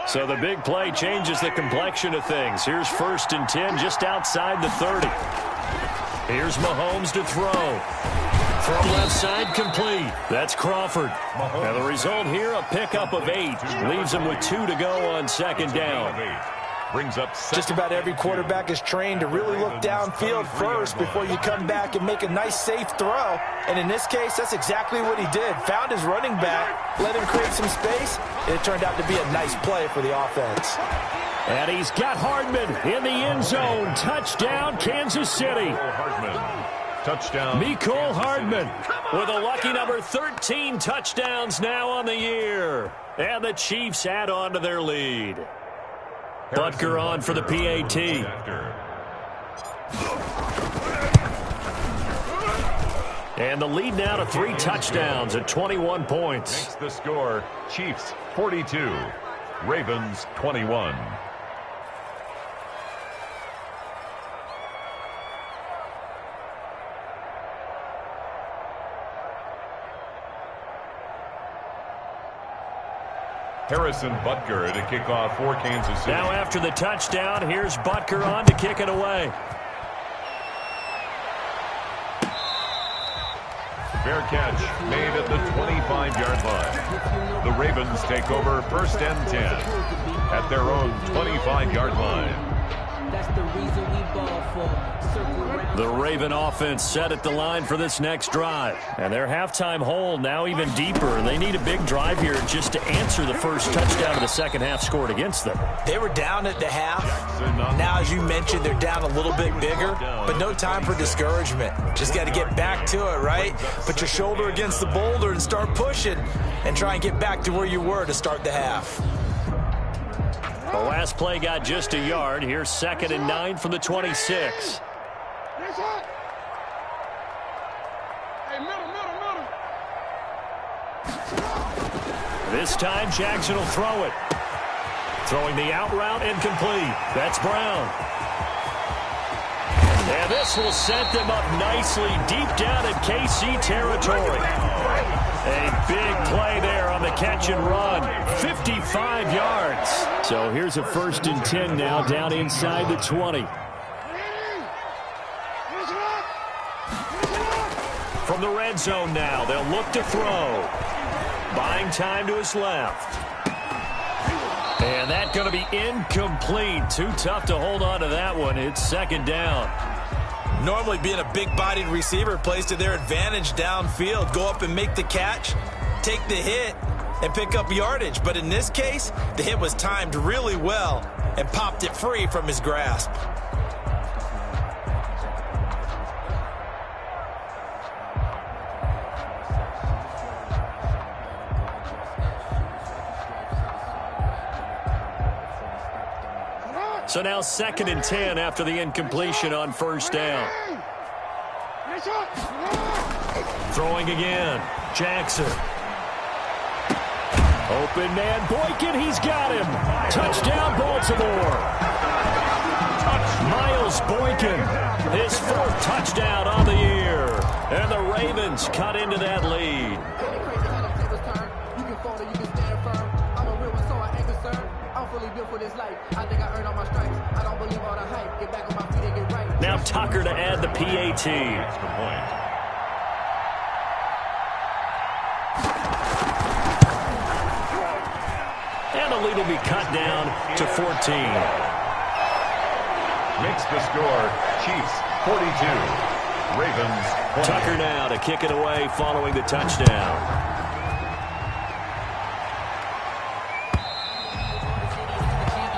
Speaker 3: So the big play changes the complexion of things. Here's 1st and 10 just outside the 30. Here's Mahomes to throw. From left side, complete. That's Crawford. And the result here, a pickup of 8. Leaves him with 2 to go on 2nd down.
Speaker 4: Brings up
Speaker 5: just about every quarterback is trained to really look downfield first before you come back and make a nice, safe throw. And in this case, that's exactly what he did. Found his running back, let him create some space, and it turned out to be a nice play for the offense.
Speaker 3: And he's got Hardman in the end zone. Touchdown, Kansas City.
Speaker 4: Touchdown.
Speaker 3: Mecole Hardman with a lucky number 13 touchdowns now on the year. And the Chiefs add on to their lead. Butker on for the PAT. And the lead now to 3 touchdowns at 21 points.
Speaker 4: Makes the score Chiefs 42, Ravens 21. Harrison Butker to kick off for Kansas City.
Speaker 3: Now after the touchdown, here's Butker on to kick it away.
Speaker 4: Fair catch made at the 25-yard line. The Ravens take over 1st and 10 at their own 25-yard line.
Speaker 2: That's the reason we ball for. Circle around.
Speaker 3: The Raven offense set at the line for this next drive. And their halftime hole now even deeper. And they need a big drive here just to answer the first touchdown of the second half scored against them.
Speaker 5: They were down at the half. Now, as you mentioned, they're down a little bit bigger. But no time for discouragement. Just got to get back to it, right? Put your shoulder against the boulder and start pushing. And try and get back to where you were to start the half.
Speaker 3: The last play got just a yard. Here's 2nd and 9 from the 26. This time Jackson will throw it. Throwing the out route incomplete. That's Brown. And this will set them up nicely deep down in KC territory. A big play there on the catch and run. 55 yards. So here's a 1st and 10 now down inside the 20. From the red zone now, they'll look to throw. Buying time to his left. And that's going to be incomplete. Too tough to hold on to that one. It's 2nd down.
Speaker 5: Normally being a big-bodied receiver plays to their advantage downfield. Go up and make the catch, take the hit, and pick up yardage. But in this case, the hit was timed really well and popped it free from his grasp.
Speaker 3: So now 2nd and 10 after the incompletion on 1st down. Throwing again. Jackson. Open man. Boykin, he's got him. Touchdown, Baltimore. Miles Boykin, his 4th touchdown on the year. And the Ravens cut into that lead. Now Tucker to add the PAT.
Speaker 4: That's the point.
Speaker 3: And the lead will be cut down to 14.
Speaker 4: Makes the score Chiefs 42, Ravens 20.
Speaker 3: Tucker now to kick it away following the touchdown.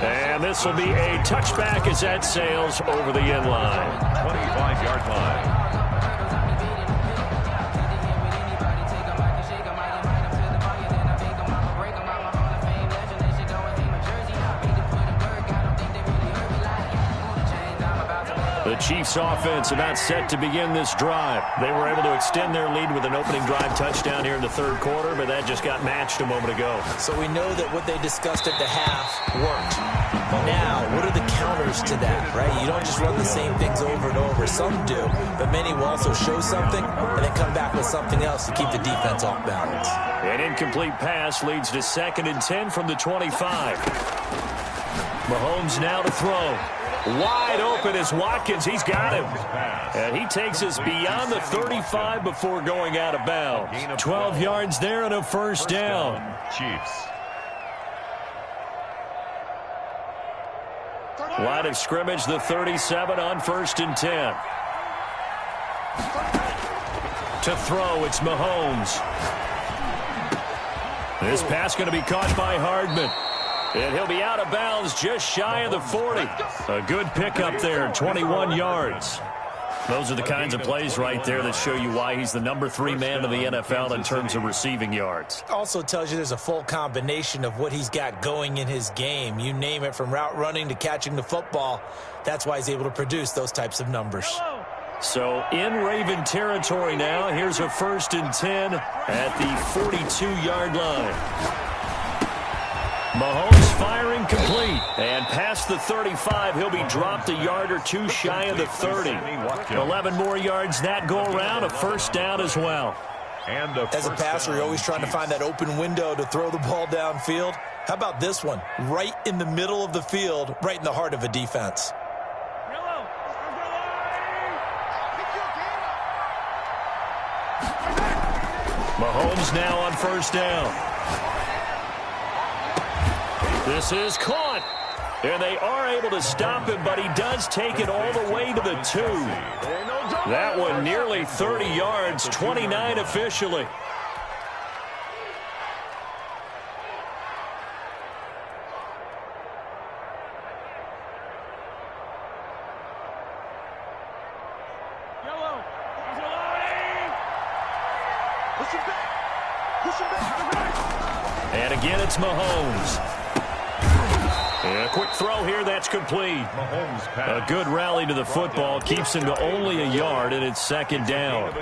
Speaker 3: And this will be a touchback as that sails over the end line.
Speaker 4: 25-yard line.
Speaker 3: The Chiefs offense about set to begin this drive. They were able to extend their lead with an opening drive touchdown here in the third quarter, but that just got matched a moment ago.
Speaker 5: So we know that what they discussed at the half worked. Now, what are the counters to that, right? You don't just run the same things over and over. Some do, but many will also show something and then come back with something else to keep the defense off balance.
Speaker 3: An incomplete pass leads to 2nd and 10 from the 25. Mahomes now to throw. Wide open is Watkins. He's got him. And he takes us beyond the 35 before going out of bounds. 12 yards there and a first down.
Speaker 4: Chiefs.
Speaker 3: Line of scrimmage, the 37 on 1st and 10. To throw, it's Mahomes. This pass going to be caught by Hardman. And he'll be out of bounds just shy of the 40. A good pickup there, 21 yards. Those are the kinds of plays right there that show you why he's the number 3 man in the NFL in terms of receiving yards.
Speaker 5: Also tells you there's a full combination of what he's got going in his game. You name it, from route running to catching the football. That's why he's able to produce those types of numbers.
Speaker 3: So in Raven territory now, here's a 1st and 10 at the 42-yard line. Mahomes firing complete. And past the 35, he'll be dropped a yard or two shy of the 30. 11 more yards that go around, a first down as well.
Speaker 5: As a passer, you're always trying to find that open window to throw the ball downfield. How about this one? Right in the middle of the field, right in the heart of a defense.
Speaker 3: Mahomes now on first down. This is caught. And they are able to stop him, but he does take it all the way to the 2. That one nearly 30 yards, 29 officially. And again, it's Mahomes. And a quick throw here, that's complete. A good rally to the football, keeps him to only a yard, and it's 2nd down.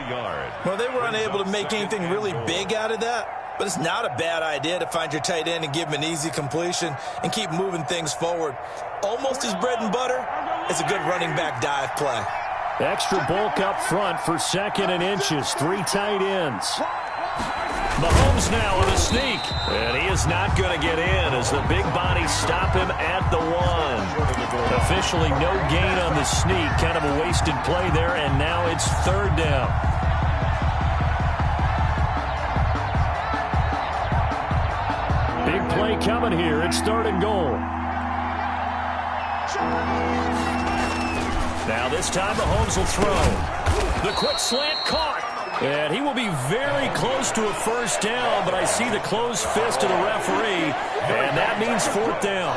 Speaker 5: Well, they were unable to make anything really big out of that, but it's not a bad idea to find your tight end and give him an easy completion and keep moving things forward. Almost his bread and butter is a good running back dive play.
Speaker 3: Extra bulk up front for 2nd and inches, 3 tight ends. Mahomes now with a sneak, and he is not going to get in as the big bodies stop him at the 1. Officially no gain on the sneak, kind of a wasted play there, and now it's 3rd down. Big play coming here, it's 3rd and goal. Now this time Mahomes will throw. The quick slant caught. And he will be very close to a first down, but I see the closed fist of the referee, and that means 4th down.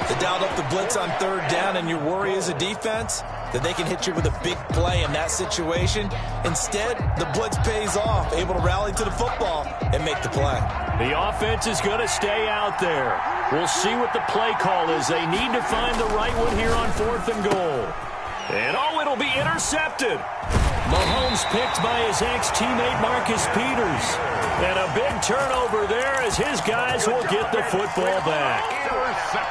Speaker 5: They dialed up the blitz on 3rd down, and your worry as a defense that they can hit you with a big play in that situation. Instead, the blitz pays off, able to rally to the football and make the play.
Speaker 3: The offense is going to stay out there. We'll see what the play call is. They need to find the right one here on 4th and goal. And it'll be intercepted. Mahomes picked by his ex-teammate Marcus Peters. And a big turnover there as his guys will get the football back.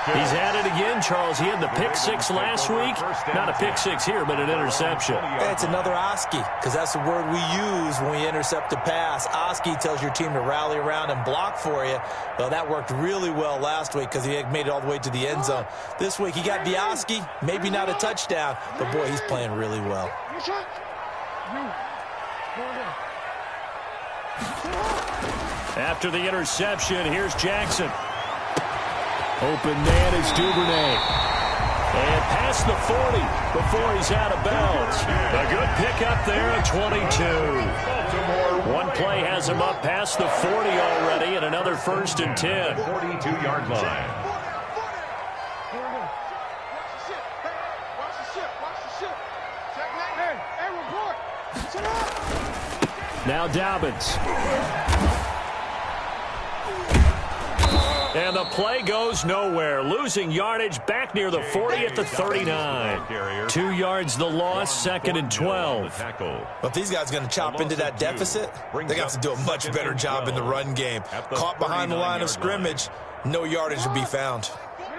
Speaker 3: He's at it again, Charles. He had the pick 6 last week. Not a pick 6 here, but an interception.
Speaker 5: It's another Oski, because that's the word we use when we intercept a pass. Oski tells your team to rally around and block for you. Well, that worked really well last week because he had made it all the way to the end zone. This week he got the Oski, maybe not a touchdown, but boy, he's playing really well.
Speaker 3: After the interception, here's Jackson. Open man is Duvernay. And past the 40 before he's out of bounds. A good pickup there at 22. One play has him up past the 40 already, and another 1st and 10.
Speaker 4: 42-yard line.
Speaker 3: Now Dobbins. And the play goes nowhere. Losing yardage back near the 40 at the 39. 2 yards the loss, 2nd and 12.
Speaker 5: Well, if these guys are going to chop into that deficit, they're going to have to do a much better job in the run game. Caught behind the line of scrimmage, no yardage to be found.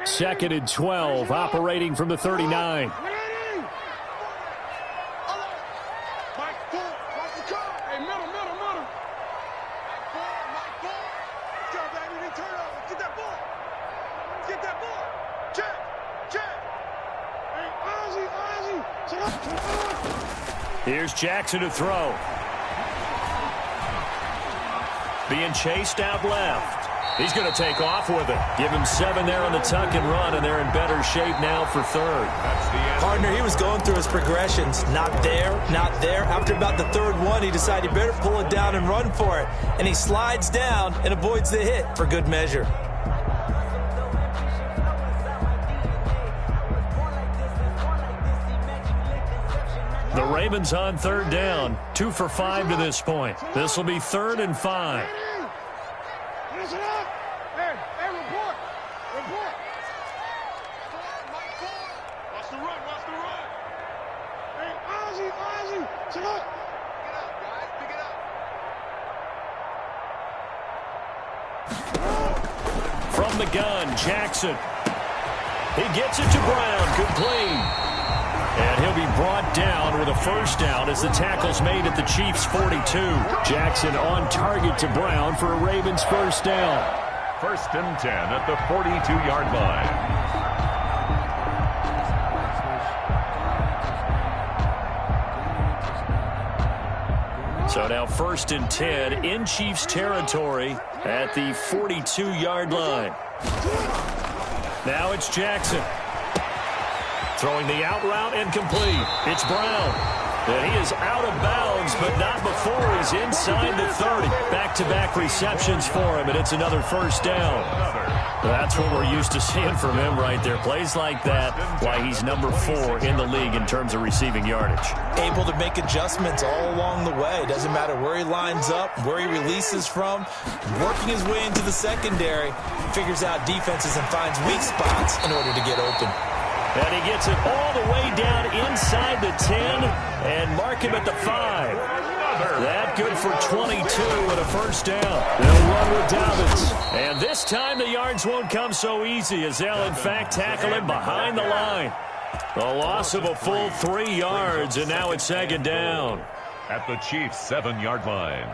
Speaker 3: 2nd and 12, operating from the 39. Here's Jackson to throw. Being chased out left. He's going to take off with it. Give him 7 there on the tuck and run, and they're in better shape now for 3rd.
Speaker 5: Partner, he was going through his progressions. Not there, not there. After about the 3rd one, he decided he better pull it down and run for it. And he slides down and avoids the hit for good measure.
Speaker 3: The Ravens on 3rd down. 2 for 5 to this point. This will be 3rd and 5. From the gun, Jackson. He gets it to Brown, complete. And he'll be brought down with a 1st down as the tackle's made at the Chiefs' 42. Jackson on target to Brown for a Ravens 1st down.
Speaker 4: 1st and 10 at the 42-yard line.
Speaker 3: So now 1st and 10 in Chiefs territory at the 42-yard line. Now it's Jackson. Throwing the out route and complete. It's Brown. And he is out of bounds, but not before he's inside the 30. Back-to-back receptions for him, and it's another 1st down. That's what we're used to seeing from him right there. Plays like that, why he's number 4 in the league in terms of receiving yardage.
Speaker 5: Able to make adjustments all along the way. Doesn't matter where he lines up, where he releases from. Working his way into the secondary, figures out defenses and finds weak spots in order to get open.
Speaker 3: And he gets it all the way down inside the 10 and mark him at the 5. That good for 22 and a 1st down. They'll run with Dobbins. And this time the yards won't come so easy as they'll in fact tackle him behind the line. The loss of a full 3 yards, and now it's 2nd down.
Speaker 4: At the Chiefs' 7-yard line.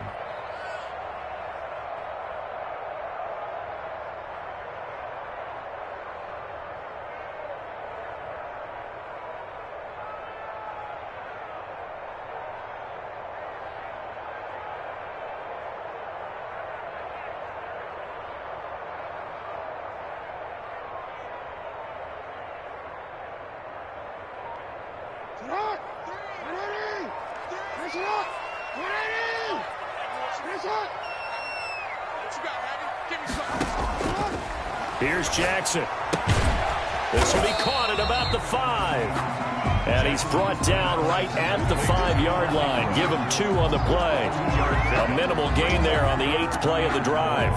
Speaker 3: Here's Jackson. This will be caught at about the 5. And he's brought down right at the 5-yard line. Give him 2 on the play. A minimal gain there on the 8th play of the drive.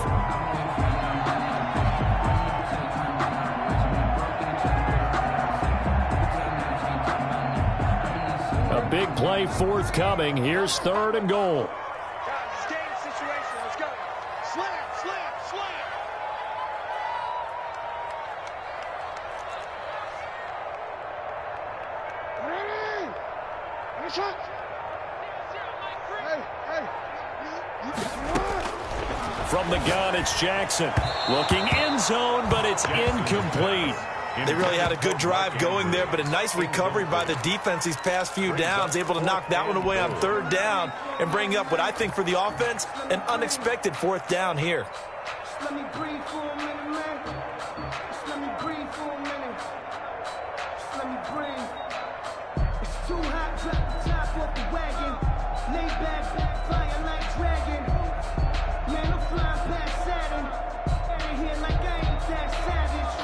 Speaker 3: A big play forthcoming. Here's 3rd and goal. From the gun, it's Jackson. Looking end zone, but it's incomplete.
Speaker 5: They really had a good drive going there, but a nice recovery by the defense these past few downs, able to knock that one away on 3rd down and bring up what I think for the offense, an unexpected 4th down here.
Speaker 2: Just let me breathe for a minute, man. Just let me breathe for a minute. Just let me breathe. It's too hot, drop the top off the wagon. Lay back, fire like dragon. Man, I'm flying past Saturn. Out here like I ain't that savage.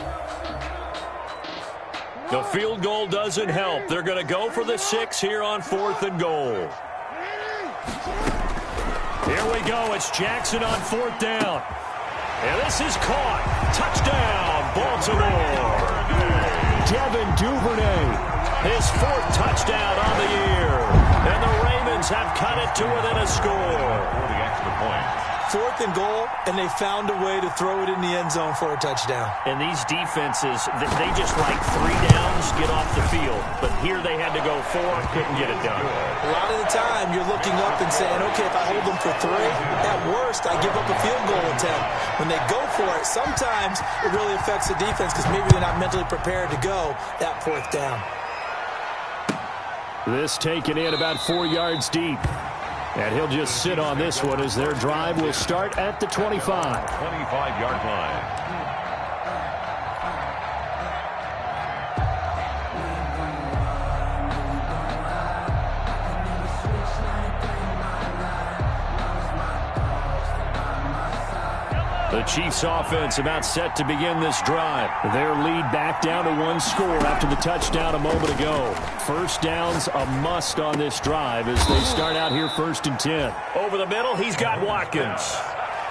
Speaker 3: The field goal doesn't help. They're going to go for the 6 here on 4th and goal. Here we go. It's Jackson on 4th down. And this is caught. Touchdown, Baltimore. Devin Duvernay, his 4th touchdown on the year. And the Ravens have cut it to within a score.
Speaker 4: For the extra point.
Speaker 5: 4th and goal, and they found a way to throw it in the end zone for a touchdown.
Speaker 3: And these defenses, they just like 3 downs, get off the field. But here they had to go 4, couldn't get it done.
Speaker 5: A lot of the time, you're looking up and saying, okay, if I hold them for 3, at worst, I give up a field goal attempt. When they go for it, sometimes it really affects the defense because maybe they're not mentally prepared to go that 4th down.
Speaker 3: This taken in about 4 yards deep. And he'll just sit on this one as their drive will start at the 25.
Speaker 4: 25-yard line.
Speaker 3: The Chiefs offense about set to begin this drive. Their lead back down to 1 score after the touchdown a moment ago. First down's a must on this drive as they start out here 1st and 10. Over the middle, he's got Watkins.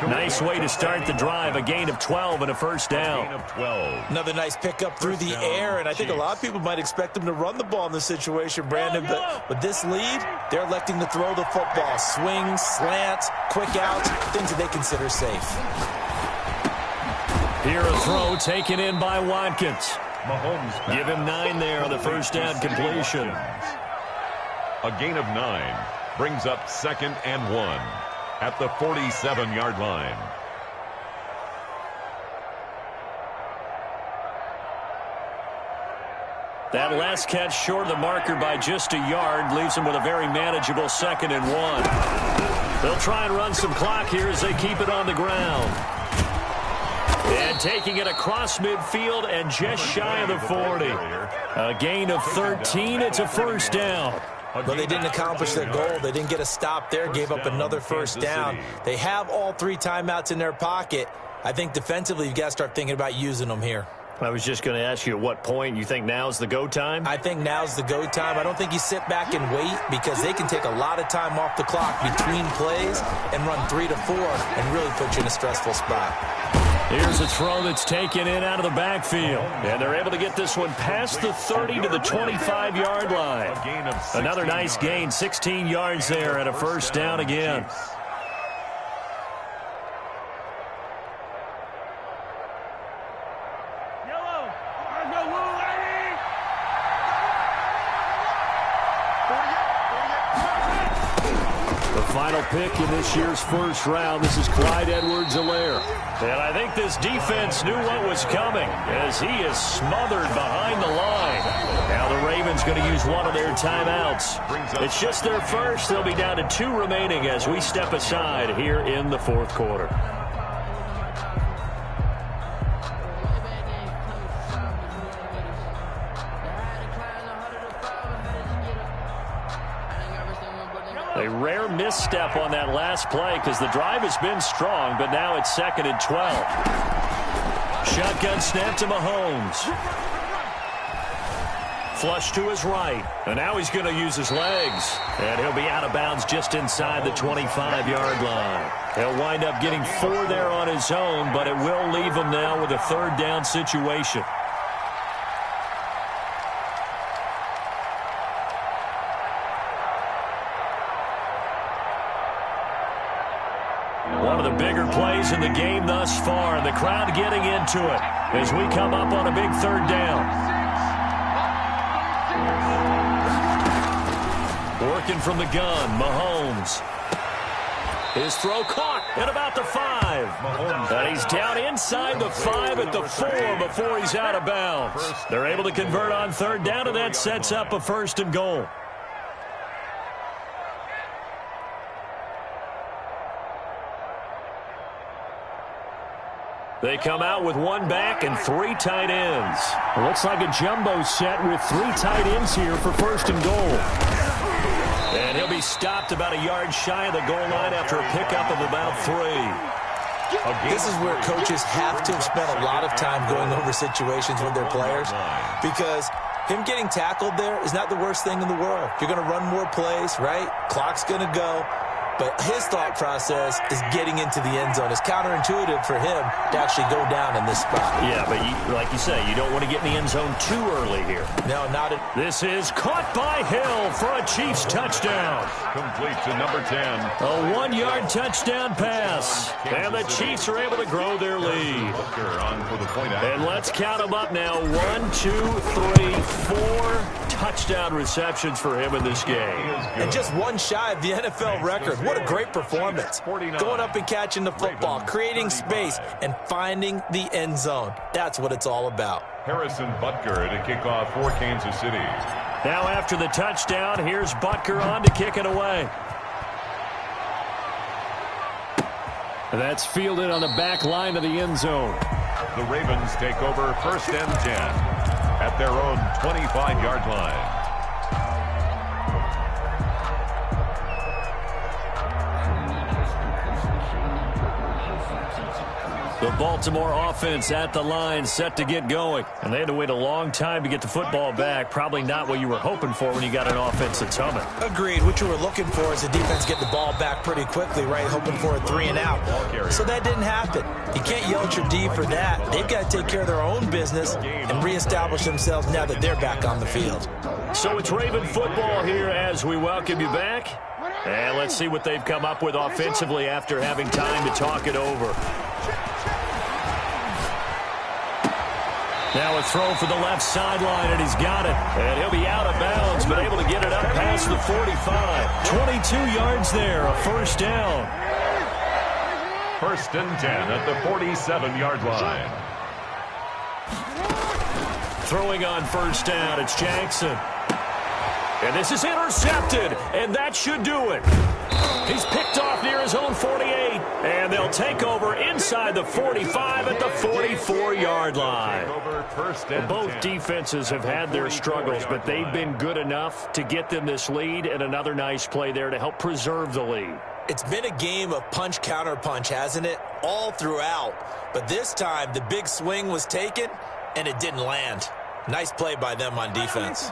Speaker 3: Nice way to start the drive, a gain of 12 and a first down.
Speaker 4: Gain of 12.
Speaker 5: Another nice pickup through the air, and I think a lot of people might expect them to run the ball in this situation, Brandon, but with this lead, they're electing to throw the football. Swings, slants, quick outs, things that they consider safe.
Speaker 3: Here a throw taken in by Watkins.
Speaker 4: Mahomes.
Speaker 3: Give him 9 there on the first down completion.
Speaker 4: A gain of 9 brings up 2nd and 1 at the 47-yard line.
Speaker 3: That last catch short of the marker by just a yard leaves him with a very manageable 2nd and 1. They'll try and run some clock here as they keep it on the ground. And taking it across midfield and just shy of the 40. A gain of 13. It's a first down.
Speaker 5: But they didn't accomplish their goal. They didn't get a stop there, gave up another first down. They have all 3 timeouts in their pocket. I think defensively you've got to start thinking about using them here.
Speaker 3: I was just going to ask you at what point you think now's the go time?
Speaker 5: I think now's the go time. I don't think you sit back and wait because they can take a lot of time off the clock between plays and run 3 to 4 and really put you in a stressful spot.
Speaker 3: Here's a throw that's taken in out of the backfield. And they're able to get this one past the 30 to the 25-yard line. Another nice gain, 16 yards there, and a first down again. Final pick in this year's first round. This is Clyde Edwards-Helaire. And I think this defense knew what was coming as he is smothered behind the line. Now the Ravens going to use one of their timeouts. It's just their first. They'll be down to 2 remaining as we step aside here in the 4th quarter. A rare misstep on that last play because the drive has been strong, but now it's 2nd and 12. Shotgun snap to Mahomes. Flush to his right, and now he's going to use his legs. And he'll be out of bounds just inside the 25-yard line. He'll wind up getting 4 there on his own, but it will leave him now with a 3rd down situation. One of the bigger plays in the game thus far, and the crowd getting into it as we come up on a big 3rd down. Working from the gun, Mahomes. His throw caught at about the 5. And he's down inside the 5 at the 4 before he's out of bounds. They're able to convert on 3rd down, and that sets up a 1st and goal. They come out with 1 back and 3 tight ends. It looks like a jumbo set with 3 tight ends here for 1st and goal. And he'll be stopped about a yard shy of the goal line after a pickup of about 3.
Speaker 5: This is where coaches have to have spent a lot of time going over situations with their players because him getting tackled there is not the worst thing in the world. You're going to run more plays, right? Clock's going to go. but his thought process is getting into the end zone. It's counterintuitive for him to actually go down in this spot.
Speaker 3: Yeah, but like you say, you don't want to get in the end zone too early here.
Speaker 5: No, not at...
Speaker 3: This is caught by Hill for a Chiefs touchdown.
Speaker 4: Complete to number 10.
Speaker 3: A 1-yard touchdown pass. And the Chiefs are able to grow their lead.
Speaker 4: On for the point out.
Speaker 3: And let's count them up now. 1, 2, 3, 4 touchdown receptions for him in this game.
Speaker 5: And just one shy of the NFL record. What a great performance. Going up and catching the football, creating space, and finding the end zone. That's what it's all about.
Speaker 4: Harrison Butker to kick off for Kansas City.
Speaker 3: Now after the touchdown, here's Butker on to kick it away. That's fielded on the back line of the end zone.
Speaker 4: The Ravens take over 1st and 10 at their own 25-yard line.
Speaker 3: The Baltimore offense at the line, set to get going. And they had to wait a long time to get the football back. Probably not what you were hoping for when you got an offense that's humming.
Speaker 5: Agreed. What you were looking for is the defense get the ball back pretty quickly, right? Hoping for a 3 and out. So that didn't happen. You can't yell at your D for that. They've got to take care of their own business and reestablish themselves now that they're back on the field.
Speaker 3: So it's Raven football here as we welcome you back. And let's see what they've come up with offensively after having time to talk it over. Now a throw for the left sideline, and he's got it. And he'll be out of bounds, but able to get it up past the 45. 22 yards there, a first down.
Speaker 4: 1st and 10 at the 47-yard line.
Speaker 3: Throwing on first down, it's Jackson. And this is intercepted, and that should do it. He's picked off near his own 48, and they'll take over inside the 45 at the 44-yard line. Both defenses have had their struggles, but they've been good enough to get them this lead, and another nice play there to help preserve the lead.
Speaker 5: It's been a game of punch-counter-punch, hasn't it? All throughout. But this time, the big swing was taken, and it didn't land. Nice play by them on defense.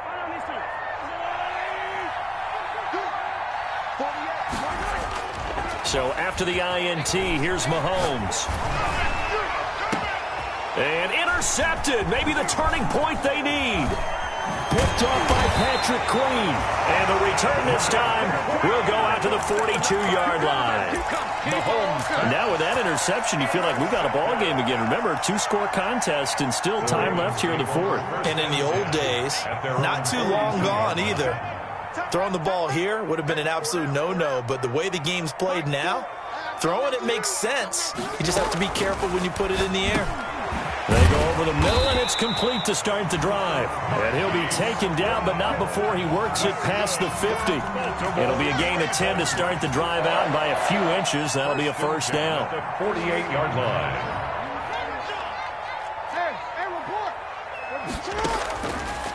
Speaker 3: So after the INT, here's Mahomes. And intercepted. Maybe the turning point they need. Picked off by Patrick Queen. And the return this time will go out to the 42-yard line. Mahomes. Now with that interception, you feel like we've got a ball game again. Remember, 2-score contest and still time left here in the 4th.
Speaker 5: And in the old days, not too long gone either. Throwing the ball here would have been an absolute no-no, but the way the game's played now, throwing it makes sense. You just have to be careful when you put it in the air.
Speaker 3: They go over the middle, and it's complete to start the drive. And he'll be taken down, but not before he works it past the 50. It'll be a gain of 10 to start the drive out, and by a few inches, that'll be a first down.
Speaker 4: The 48-yard line.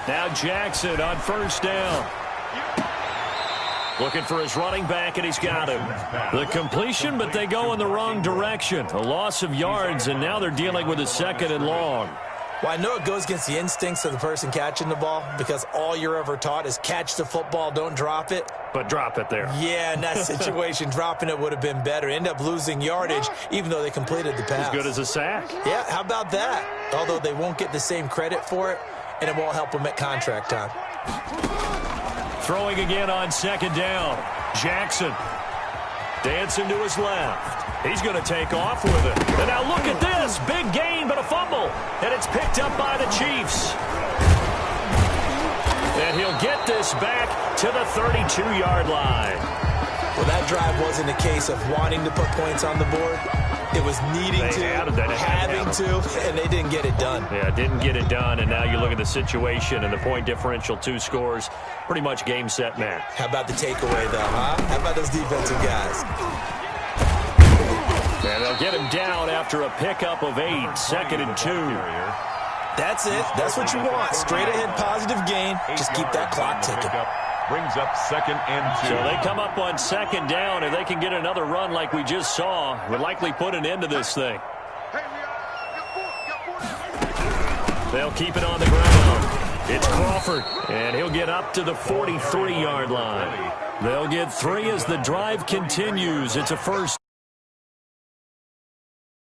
Speaker 3: Now Jackson on first down. Looking for his running back, and he's got him. The completion, but they go in the wrong direction. A loss of yards, and now they're dealing with a 2nd and long.
Speaker 5: Well, I know it goes against the instincts of the person catching the ball because all you're ever taught is catch the football, don't drop it.
Speaker 3: But drop it there.
Speaker 5: Yeah, in that situation, dropping it would have been better. End up losing yardage, even though they completed the pass.
Speaker 3: As good as a sack.
Speaker 5: Yeah, how about that? Although they won't get the same credit for it, and it won't help them at contract time.
Speaker 3: Throwing again on 2nd down. Jackson dancing to his left. He's going to take off with it. And now look at this. Big gain, but a fumble. And it's picked up by the Chiefs. And he'll get this back to the 32-yard line.
Speaker 5: Well, that drive wasn't a case of wanting to put points on the board. It was needing to, having to, and they didn't get it done.
Speaker 3: Yeah, didn't get it done, and now you look at the situation and the point differential, 2 scores, pretty much game, set, match.
Speaker 5: How about the takeaway, though, huh? How about those defensive guys?
Speaker 3: And they'll get him down after a pickup of 8, 2nd and 2.
Speaker 5: That's it. That's what you want. Straight ahead positive gain. Just keep that clock ticking.
Speaker 4: Brings up 2nd and 2.
Speaker 3: So they come up on 2nd down. If they can get another run like we just saw, would likely put an end to this thing. They'll keep it on the ground. It's Crawford, and he'll get up to the 43-yard line. They'll get 3 as the drive continues. It's a first.